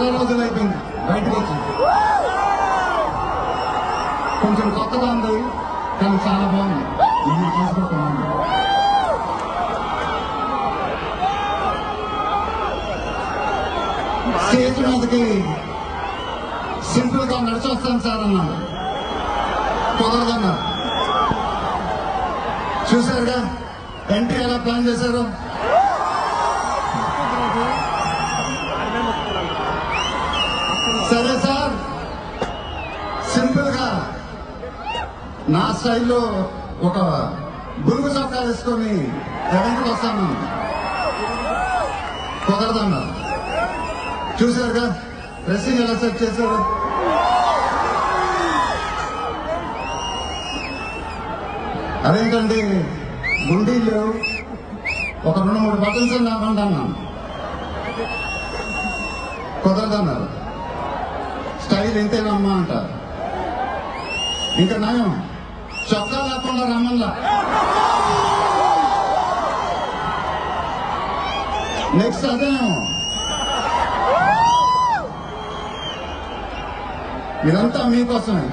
చాలా రోజులు అయిపోయింది బయటకు వచ్చి. కొంచెం కొత్తగా ఉంది కానీ చాలా బాగుంది. ఇది తీసుకుంటున్నాను. స్టేజ్ మీదకి సింపుల్ గా నడిచొస్తాను సార్ అన్నాను. కుదరదన్నారు. చూశారుగా ఎంట్రీ ఎలా ప్లాన్ చేశారు. సరే సార్, సింపుల్ గా నా స్టైల్లో ఒక గురుగు చొక్కా వేసుకొని ఎడంకి వస్తాను. కుదరదన్నారు. చూశారుగా డ్రెస్సింగ్ ఎలా సెట్ చేశారు. అదేంటండి గుండీలు ఒక 2-3 బటన్స్ లేకుండా అన్నాను. కుదరదన్నారు. స్టైల్ ఇంతేనమ్మా అంటారు. ఇంకా నయం చొక్కా లేకుండా రమ్మన్లా. నెక్స్ట్ అదేమో ఇదంతా మీకోసమే.